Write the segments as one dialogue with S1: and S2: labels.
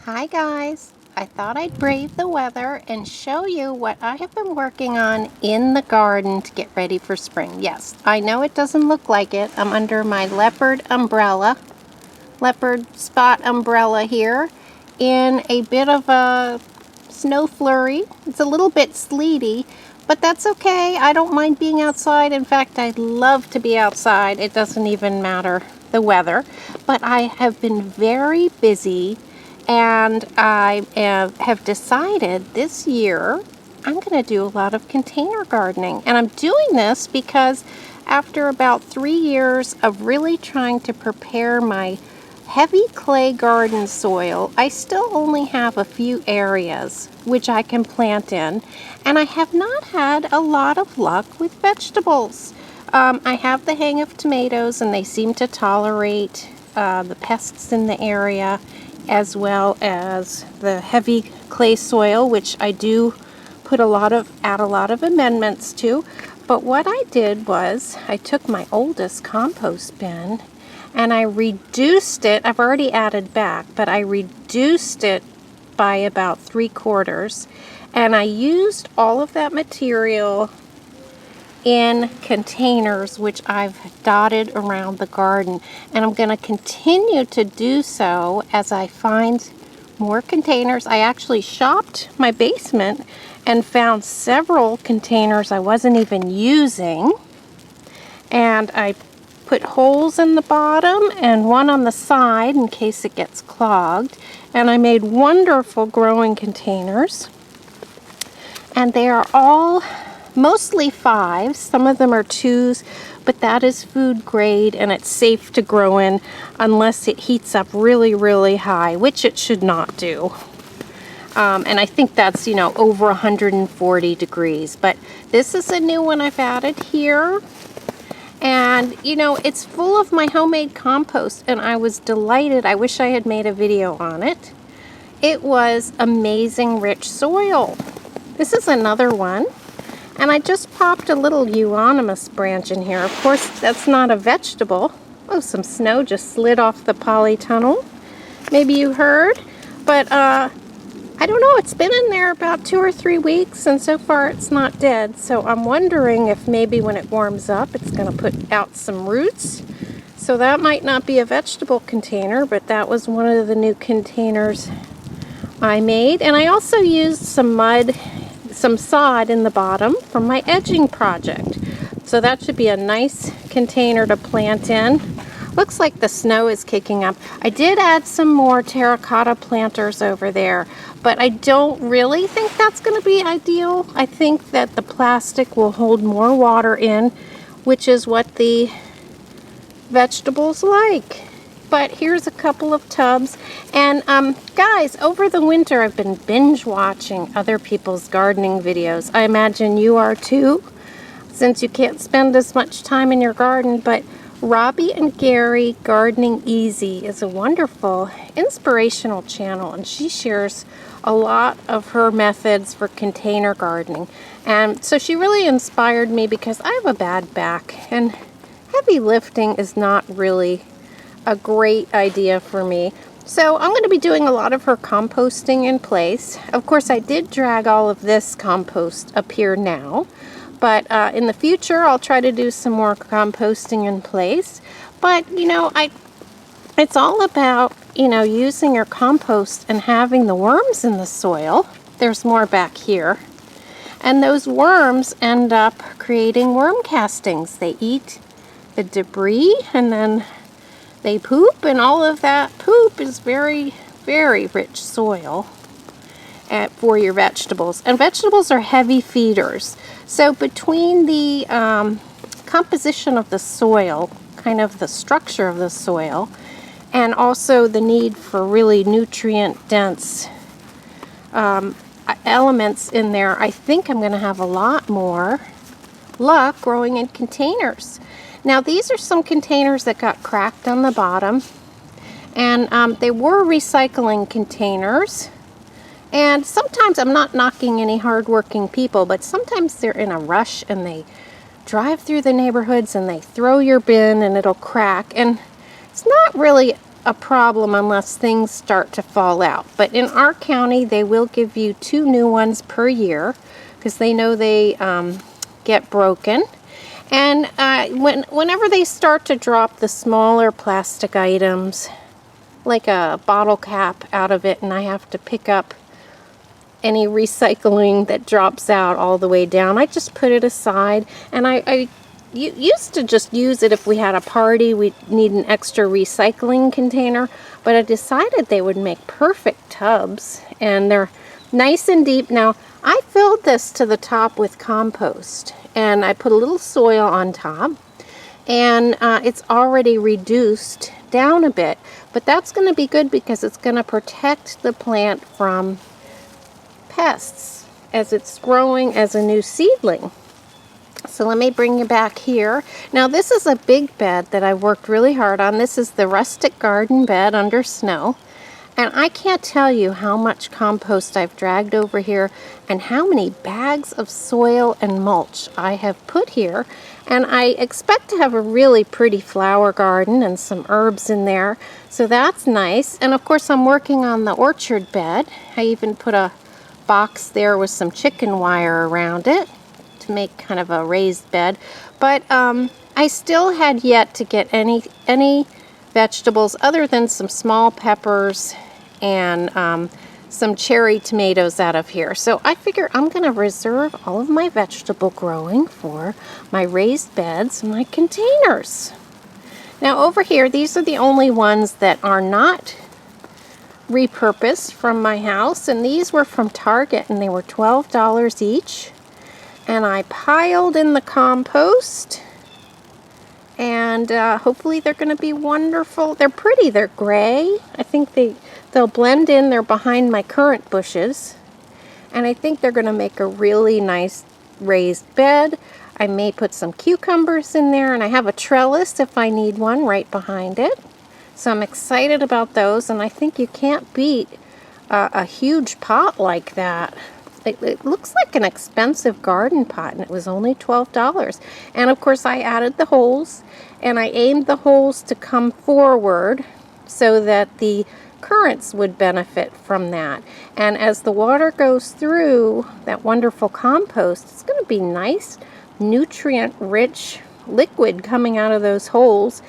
S1: Hi guys, I thought I'd brave the weather and show you what I have been working on in the garden to get ready for spring. Yes, I know it doesn't look like it. I'm under my leopard spot umbrella here in a bit of a snow flurry. It's a little bit sleety, but that's okay. I don't mind being outside. In fact, I love to be outside. It doesn't even matter the weather, but I have been very busy. And I have decided this year I'm going to do a lot of container gardening. And I'm doing this because after about 3 years of really trying to prepare my heavy clay garden soil, I still only have a few areas which I can plant in. And I have not had a lot of luck with vegetables. I have the hang of tomatoes and they seem to tolerate the pests in the area, as well as the heavy clay soil, which I do add a lot of amendments to. But what I did was I took my oldest compost bin and I reduced it. I've already added back, but I reduced it by about 3/4, and I used all of that material in containers which I've dotted around the garden, and I'm going to continue to do so as I find more containers. I actually shopped my basement and found several containers I wasn't even using, and I put holes in the bottom and one on the side in case it gets clogged, and I made wonderful growing containers, and they are all mostly 5s. Some of them are 2s, but that is food grade and it's safe to grow in unless it heats up really, really high, which it should not do. And I think that's, over 140 degrees. But this is a new one I've added here. And, it's full of my homemade compost, and I was delighted. I wish I had made a video on it. It was amazing rich soil. This is another one. And I just popped a little euonymus branch in here. Of course, that's not a vegetable. Oh, some snow just slid off the polytunnel. Maybe you heard. But I don't know. It's been in there about 2 or 3 weeks, and so far it's not dead. So I'm wondering if maybe when it warms up, it's going to put out some roots. So that might not be a vegetable container, but that was one of the new containers I made. And I also used some sod in the bottom from my edging project. So that should be a nice container to plant in. Looks like the snow is kicking up. I did add some more terracotta planters over there, but I don't really think that's going to be ideal. I think that the plastic will hold more water in, which is what the vegetables like. But here's a couple of tubs. And guys, over the winter I've been binge watching other people's gardening videos. I imagine you are too, since you can't spend as much time in your garden. But Robbie and Gary Gardening Easy is a wonderful inspirational channel, and she shares a lot of her methods for container gardening. And so she really inspired me because I have a bad back, and heavy lifting is not really a great idea for me. So I'm going to be doing a lot of her composting in place. Of course, I did drag all of this compost up here now, but in the future I'll try to do some more composting in place. But it's all about using your compost and having the worms in the soil. There's more back here, and those worms end up creating worm castings. They eat the debris and then they poop, and all of that poop is very, very rich soil for your vegetables. And vegetables are heavy feeders. So between the composition of the soil, kind of the structure of the soil, and also the need for really nutrient-dense elements in there, I think I'm going to have a lot more luck growing in containers. Now these are some containers that got cracked on the bottom, and they were recycling containers. And sometimes, I'm not knocking any hardworking people, but sometimes they're in a rush and they drive through the neighborhoods and they throw your bin and it'll crack. And it's not really a problem unless things start to fall out. But in our county, they will give you 2 new ones per year because they know they get broken. And whenever they start to drop the smaller plastic items, like a bottle cap out of it, and I have to pick up any recycling that drops out all the way down, I just put it aside. And I used to just use it if we had a party, we need an extra recycling container, but I decided they would make perfect tubs, and they're nice and deep. Now, I filled this to the top with compost, and I put a little soil on top, and it's already reduced down a bit, but that's going to be good because it's going to protect the plant from pests as it's growing as a new seedling. So let me bring you back here. Now this is a big bed that I worked really hard on. This is the rustic garden bed under snow. And I can't tell you how much compost I've dragged over here and how many bags of soil and mulch I have put here. And I expect to have a really pretty flower garden and some herbs in there. So that's nice. And of course I'm working on the orchard bed. I even put a box there with some chicken wire around it to make kind of a raised bed. But I still had yet to get any vegetables other than some small peppers and some cherry tomatoes out of here. So I figure I'm going to reserve all of my vegetable growing for my raised beds and my containers. Now over here, these are the only ones that are not repurposed from my house, and these were from Target, and they were $12 each. And I piled in the compost, and hopefully they're going to be wonderful. They're pretty. They're gray. I think they'll blend in. They're behind my currant bushes, and I think they're going to make a really nice raised bed. I may put some cucumbers in there, and I have a trellis if I need one right behind it. So I'm excited about those, and I think you can't beat a huge pot like that. It looks like an expensive garden pot, and it was only $12. And of course I added the holes, and I aimed the holes to come forward so that the currants would benefit from that. And as the water goes through that wonderful compost, it's going to be nice, nutrient-rich liquid coming out of those holes,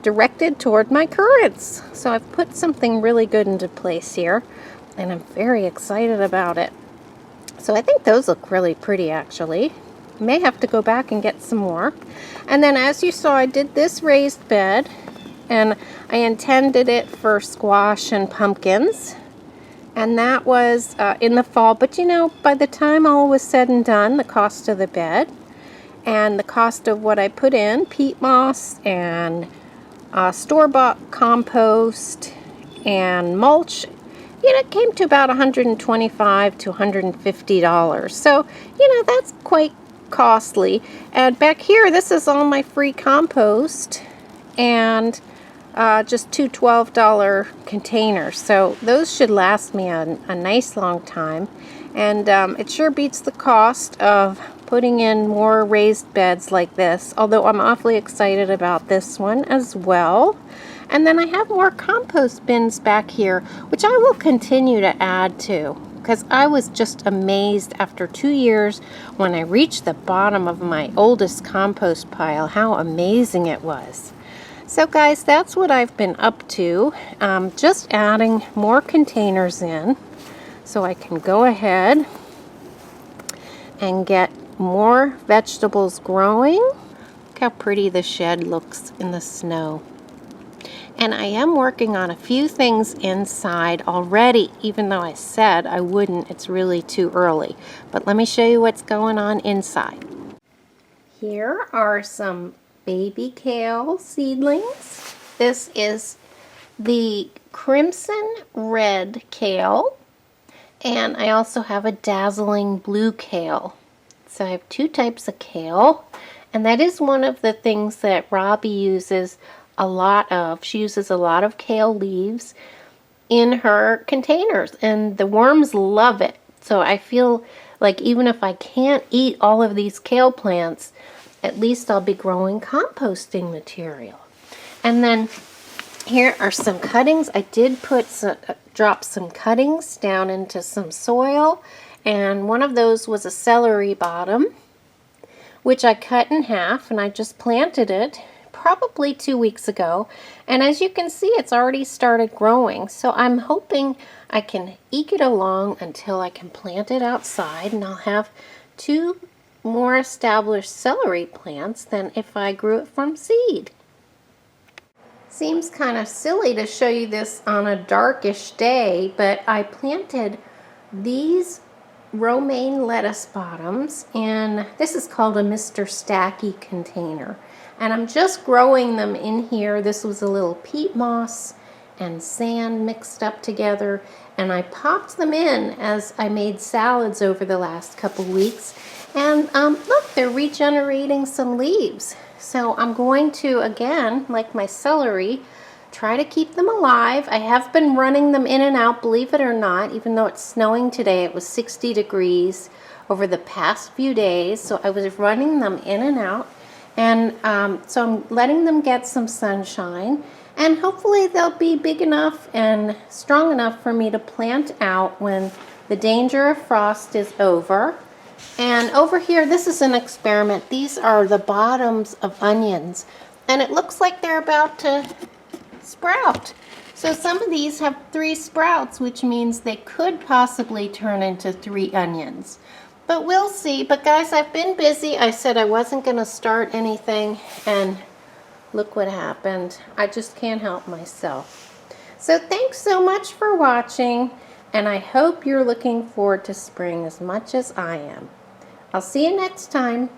S1: directed toward my currants. So I've put something really good into place here, and I'm very excited about it. So I think those look really pretty, actually. May have to go back and get some more. And then as you saw, I did this raised bed, and I intended it for squash and pumpkins. And that was in the fall. But you know, by the time all was said and done, the cost of the bed and the cost of what I put in, peat moss and store-bought compost and mulch, it came to about $125 to $150. So, that's quite costly. And back here, this is all my free compost and just 2 $12 containers. So those should last me a nice long time. And it sure beats the cost of putting in more raised beds like this, although I'm awfully excited about this one as well. And then I have more compost bins back here, which I will continue to add to, because I was just amazed after 2 years when I reached the bottom of my oldest compost pile, how amazing it was. So guys, that's what I've been up to, just adding more containers in so I can go ahead and get more vegetables growing. Look how pretty the shed looks in the snow. And I am working on a few things inside already, even though I said I wouldn't. It's really too early. But let me show you what's going on inside. Here are some baby kale seedlings. This is the crimson red kale. And I also have a dazzling blue kale. So I have 2 types of kale. And that is one of the things that Robbie uses a lot of. She uses a lot of kale leaves in her containers, and the worms love it. So I feel like even if I can't eat all of these kale plants, at least I'll be growing composting material. And then Here are some cuttings. I did drop some cuttings down into some soil, and one of those was a celery bottom, which I cut in half, and I just planted it probably 2 weeks ago. And as you can see, it's already started growing. So I'm hoping I can eke it along until I can plant it outside, and I'll have 2 more established celery plants than if I grew it from seed. Seems kind of silly to show you this on a darkish day, but I planted these romaine lettuce bottoms, and this is called a Mr. Stacky container. And I'm just growing them in here. This was a little peat moss and sand mixed up together, and I popped them in as I made salads over the last couple weeks. And look, they're regenerating some leaves. So I'm going to, again, like my celery, try to keep them alive. I have been running them in and out, believe it or not, even though it's snowing today. It was 60 degrees over the past few days, so I was running them in and out. And so I'm letting them get some sunshine, and hopefully they'll be big enough and strong enough for me to plant out when the danger of frost is over. And over here, this is an experiment. These are the bottoms of onions, and it looks like they're about to sprout. So some of these have 3 sprouts, which means they could possibly turn into 3 onions. But we'll see. But guys, I've been busy. I said I wasn't going to start anything, and look what happened. I just can't help myself. So thanks so much for watching, and I hope you're looking forward to spring as much as I am. I'll see you next time.